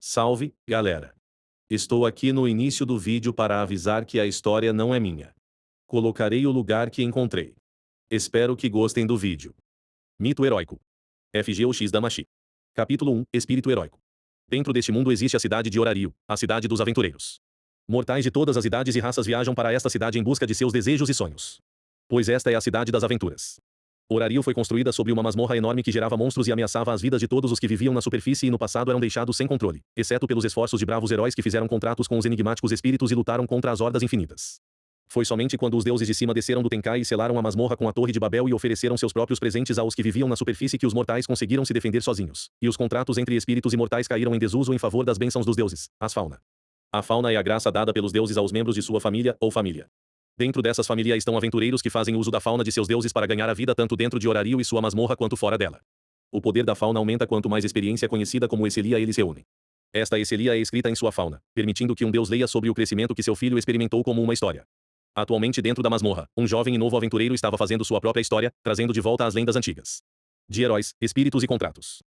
Salve, galera! Estou aqui no início do vídeo para avisar que a história não é minha. Colocarei o lugar que encontrei. Espero que gostem do vídeo. Mito heróico. FGOX Damacy. Capítulo 1. Espírito heróico. Dentro deste mundo existe a cidade de Horario, a cidade dos aventureiros. Mortais de todas as idades e raças viajam para esta cidade em busca de seus desejos e sonhos. Pois esta é a cidade das aventuras. Horario foi construída sobre uma masmorra enorme que gerava monstros e ameaçava as vidas de todos os que viviam na superfície e no passado eram deixados sem controle, exceto pelos esforços de bravos heróis que fizeram contratos com os enigmáticos espíritos e lutaram contra as hordas infinitas. Foi somente quando os deuses de cima desceram do Tenkai e selaram a masmorra com a Torre de Babel e ofereceram seus próprios presentes aos que viviam na superfície que os mortais conseguiram se defender sozinhos, e os contratos entre espíritos e mortais caíram em desuso em favor das bênçãos dos deuses, as fauna. A fauna é a graça dada pelos deuses aos membros de sua família ou família. Dentro dessas famílias estão aventureiros que fazem uso da fauna de seus deuses para ganhar a vida tanto dentro de Horario e sua masmorra quanto fora dela. O poder da fauna aumenta quanto mais experiência conhecida como Excelia eles reúnem. Esta Excelia é escrita em sua fauna, permitindo que um deus leia sobre o crescimento que seu filho experimentou como uma história. Atualmente dentro da masmorra, um jovem e novo aventureiro estava fazendo sua própria história, trazendo de volta as lendas antigas. De heróis, espíritos e contratos.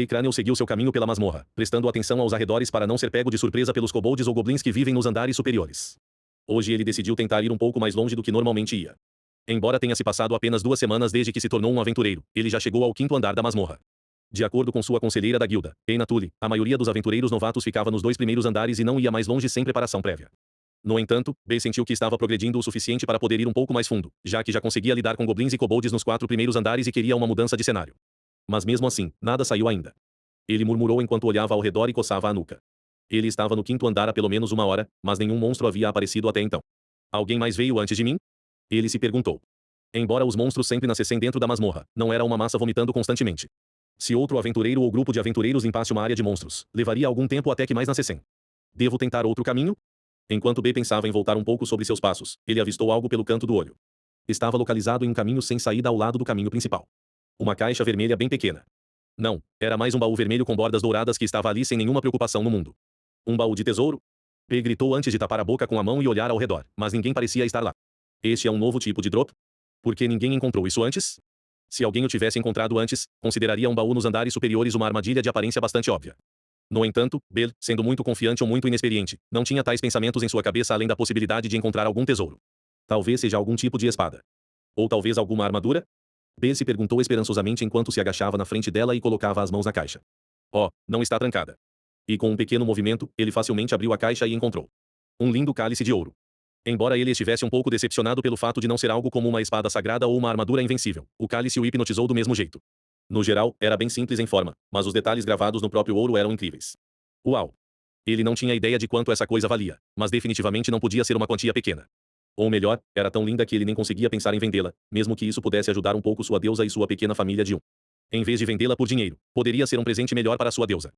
Crânio seguiu seu caminho pela masmorra, prestando atenção aos arredores para não ser pego de surpresa pelos kobolds ou goblins que vivem nos andares superiores. Hoje ele decidiu tentar ir um pouco mais longe do que normalmente ia. Embora tenha se passado apenas 2 semanas desde que se tornou um aventureiro, ele já chegou ao 5º andar da masmorra. De acordo com sua conselheira da guilda, Eina Tully, a maioria dos aventureiros novatos ficava nos 2 primeiros andares e não ia mais longe sem preparação prévia. No entanto, sentiu que estava progredindo o suficiente para poder ir um pouco mais fundo, já que já conseguia lidar com goblins e kobolds nos 4 primeiros andares e queria uma mudança de cenário. Mas mesmo assim, nada saiu ainda. Ele murmurou enquanto olhava ao redor e coçava a nuca. Ele estava no 5º andar há pelo menos 1 hora, mas nenhum monstro havia aparecido até então. Alguém mais veio antes de mim? Ele se perguntou. Embora os monstros sempre nascessem dentro da masmorra, não era uma massa vomitando constantemente. Se outro aventureiro ou grupo de aventureiros limpasse uma área de monstros, levaria algum tempo até que mais nascessem. Devo tentar outro caminho? Enquanto B pensava em voltar um pouco sobre seus passos, ele avistou algo pelo canto do olho. Estava localizado em um caminho sem saída ao lado do caminho principal. Uma caixa vermelha bem pequena. Não, era mais um baú vermelho com bordas douradas que estava ali sem nenhuma preocupação no mundo. Um baú de tesouro? P gritou antes de tapar a boca com a mão e olhar ao redor, mas ninguém parecia estar lá. Este é um novo tipo de drop? Por que ninguém encontrou isso antes? Se alguém o tivesse encontrado antes, consideraria um baú nos andares superiores uma armadilha de aparência bastante óbvia. No entanto, Bell, sendo muito confiante ou muito inexperiente, não tinha tais pensamentos em sua cabeça além da possibilidade de encontrar algum tesouro. Talvez seja algum tipo de espada. Ou talvez alguma armadura? Bell se perguntou esperançosamente enquanto se agachava na frente dela e colocava as mãos na caixa. Oh, não está trancada. E com um pequeno movimento, ele facilmente abriu a caixa e encontrou um lindo cálice de ouro. Embora ele estivesse um pouco decepcionado pelo fato de não ser algo como uma espada sagrada ou uma armadura invencível, o cálice o hipnotizou do mesmo jeito. No geral, era bem simples em forma, mas os detalhes gravados no próprio ouro eram incríveis. Uau! Ele não tinha ideia de quanto essa coisa valia, mas definitivamente não podia ser uma quantia pequena. Ou melhor, era tão linda que ele nem conseguia pensar em vendê-la, mesmo que isso pudesse ajudar um pouco sua deusa e sua pequena família de um. Em vez de vendê-la por dinheiro, poderia ser um presente melhor para sua deusa.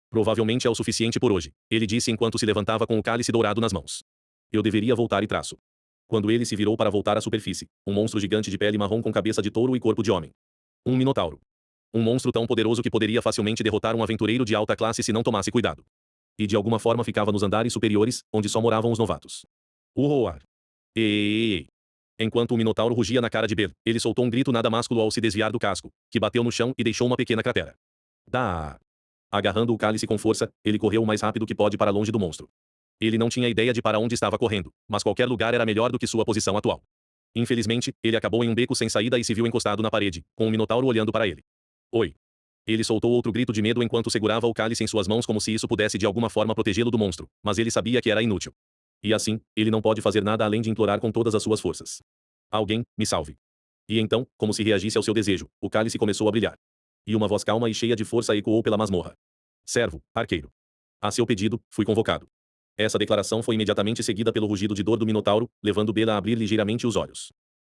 Provavelmente é o suficiente por hoje, ele disse enquanto se levantava com o cálice dourado nas mãos. Eu deveria voltar e traço. Quando ele se virou para voltar à superfície, um monstro gigante de pele marrom com cabeça de touro e corpo de homem. Um minotauro. Um monstro tão poderoso que poderia facilmente derrotar um aventureiro de alta classe se não tomasse cuidado. E de alguma forma ficava nos andares superiores, onde só moravam os novatos. Uroar. Ei. Enquanto o minotauro rugia na cara de Bell, ele soltou um grito nada másculo ao se desviar do casco, que bateu no chão e deixou uma pequena cratera. Dá! Agarrando o cálice com força, ele correu o mais rápido que pode para longe do monstro. Ele não tinha ideia de para onde estava correndo, mas qualquer lugar era melhor do que sua posição atual. Infelizmente, ele acabou em um beco sem saída e se viu encostado na parede, com o minotauro olhando para ele. Oi! Ele soltou outro grito de medo enquanto segurava o cálice em suas mãos como se isso pudesse de alguma forma protegê-lo do monstro, mas ele sabia que era inútil. E assim, ele não pode fazer nada além de implorar com todas as suas forças. Alguém, me salve. E então, como se reagisse ao seu desejo, o cálice começou a brilhar. E uma voz calma e cheia de força ecoou pela masmorra. Servo, arqueiro. A seu pedido, fui convocado. Essa declaração foi imediatamente seguida pelo rugido de dor do minotauro, levando Bela a abrir ligeiramente os olhos.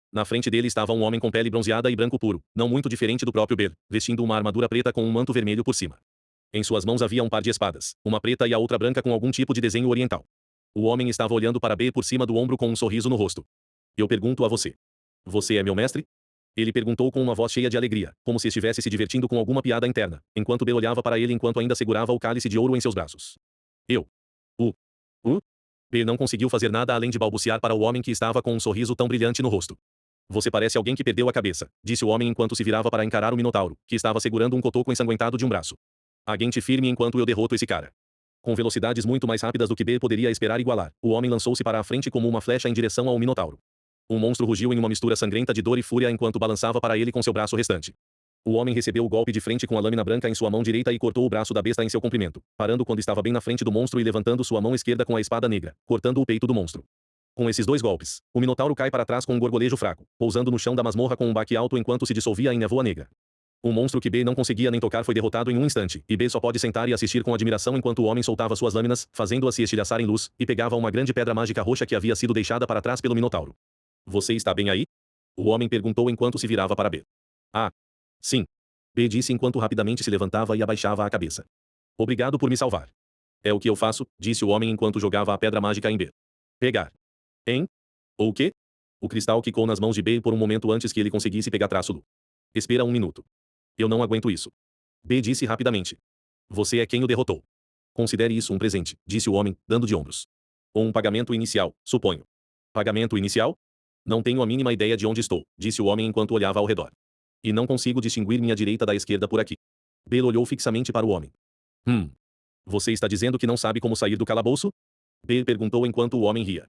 Na frente dele estava um homem com pele bronzeada e branco puro, não muito diferente do próprio Bel, vestindo uma armadura preta com um manto vermelho por cima. Em suas mãos havia um par de espadas, uma preta e a outra branca com algum tipo de desenho oriental. O homem estava olhando para B por cima do ombro com um sorriso no rosto. Eu pergunto a você. Você é meu mestre? Ele perguntou com uma voz cheia de alegria, como se estivesse se divertindo com alguma piada interna, enquanto B olhava para ele enquanto ainda segurava o cálice de ouro em seus braços. Eu. B não conseguiu fazer nada além de balbuciar para o homem que estava com um sorriso tão brilhante no rosto. Você parece alguém que perdeu a cabeça, disse o homem enquanto se virava para encarar o minotauro, que estava segurando um cotoco ensanguentado de um braço. Aguente firme enquanto eu derroto esse cara. Com velocidades muito mais rápidas do que B poderia esperar igualar, o homem lançou-se para a frente como uma flecha em direção ao Minotauro. O monstro rugiu em uma mistura sangrenta de dor e fúria enquanto balançava para ele com seu braço restante. O homem recebeu o golpe de frente com a lâmina branca em sua mão direita e cortou o braço da besta em seu comprimento, parando quando estava bem na frente do monstro e levantando sua mão esquerda com a espada negra, cortando o peito do monstro. Com esses dois golpes, o Minotauro cai para trás com um gorgolejo fraco, pousando no chão da masmorra com um baque alto enquanto se dissolvia em névoa negra. O monstro que B não conseguia nem tocar foi derrotado em um instante, e B só pode sentar e assistir com admiração enquanto o homem soltava suas lâminas, fazendo-as se estilhaçar em luz, e pegava uma grande pedra mágica roxa que havia sido deixada para trás pelo Minotauro. Você está bem aí? O homem perguntou enquanto se virava para B. Ah, sim. B disse enquanto rapidamente se levantava e abaixava a cabeça. Obrigado por me salvar. É o que eu faço, disse o homem enquanto jogava a pedra mágica em B. Pegar. Hein? Ou o quê? O cristal quicou nas mãos de B por um momento antes que ele conseguisse pegar traço-lo. Espera um minuto. Eu não aguento isso. B disse rapidamente. Você é quem o derrotou. Considere isso um presente, disse o homem, dando de ombros. Ou um pagamento inicial, suponho. Pagamento inicial? Não tenho a mínima ideia de onde estou, disse o homem enquanto olhava ao redor. E não consigo distinguir minha direita da esquerda por aqui. B olhou fixamente para o homem. Você está dizendo que não sabe como sair do calabouço? B perguntou enquanto o homem ria.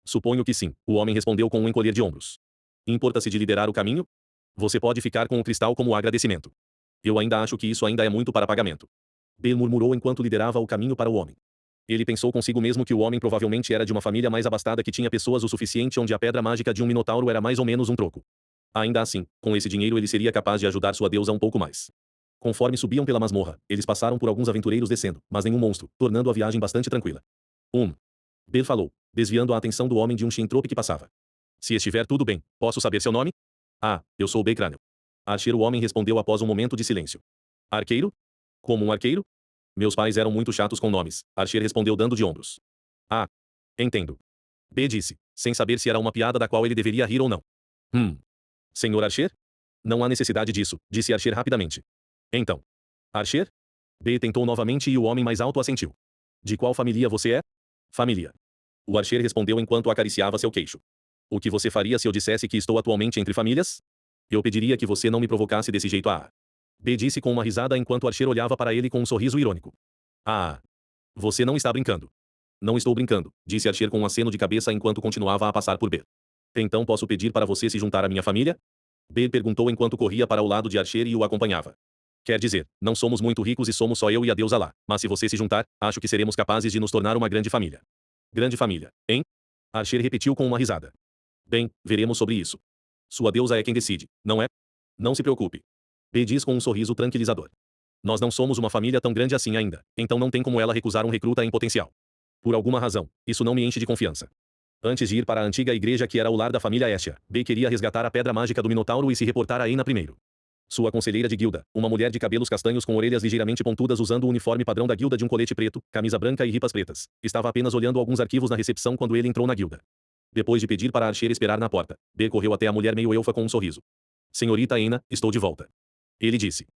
Suponho que sim, o homem respondeu com um encolher de ombros. Importa-se de liderar o caminho? Você pode ficar com o cristal como agradecimento. Eu ainda acho que isso ainda é muito para pagamento. B murmurou enquanto liderava o caminho para o homem. Ele pensou consigo mesmo que o homem provavelmente era de uma família mais abastada que tinha pessoas o suficiente onde a pedra mágica de um minotauro era mais ou menos um troco. Ainda assim, com esse dinheiro ele seria capaz de ajudar sua deusa um pouco mais. Conforme subiam pela masmorra, eles passaram por alguns aventureiros descendo, mas nenhum monstro, tornando a viagem bastante tranquila. B falou, desviando a atenção do homem de um Shintrope que passava. Se estiver tudo bem, posso saber seu nome? Ah, eu sou B Crânio. Archer, o homem respondeu após um momento de silêncio. Arqueiro? Como um arqueiro? Meus pais eram muito chatos com nomes, Archer respondeu dando de ombros. Ah, entendo. B disse, sem saber se era uma piada da qual ele deveria rir ou não. Senhor Archer? Não há necessidade disso, disse Archer rapidamente. Então. Archer? B tentou novamente e o homem mais alto assentiu. De qual família você é? Família. O Archer respondeu enquanto acariciava seu queixo. O que você faria se eu dissesse que estou atualmente entre famílias? Eu pediria que você não me provocasse desse jeito. B disse com uma risada enquanto Archer olhava para ele com um sorriso irônico. Você não está brincando. Não estou brincando, disse Archer com um aceno de cabeça enquanto continuava a passar por B. Então posso pedir para você se juntar à minha família? B perguntou enquanto corria para o lado de Archer e o acompanhava. Quer dizer, não somos muito ricos e somos só eu e a deusa lá, mas se você se juntar, acho que seremos capazes de nos tornar uma grande família. Grande família, hein? Archer repetiu com uma risada. Bem, veremos sobre isso. Sua deusa é quem decide, não é? Não se preocupe. B diz com um sorriso tranquilizador. Nós não somos uma família tão grande assim ainda, então não tem como ela recusar um recruta em potencial. Por alguma razão, isso não me enche de confiança. Antes de ir para a antiga igreja que era o lar da família Estia, B queria resgatar a pedra mágica do Minotauro e se reportar a Eina primeiro. Sua conselheira de guilda, uma mulher de cabelos castanhos com orelhas ligeiramente pontudas usando o uniforme padrão da guilda de um colete preto, camisa branca e ripas pretas, estava apenas olhando alguns arquivos na recepção quando ele entrou na guilda. Depois de pedir para Archer esperar na porta, B correu até a mulher meio elfa com um sorriso. Senhorita Eina, estou de volta. Ele disse.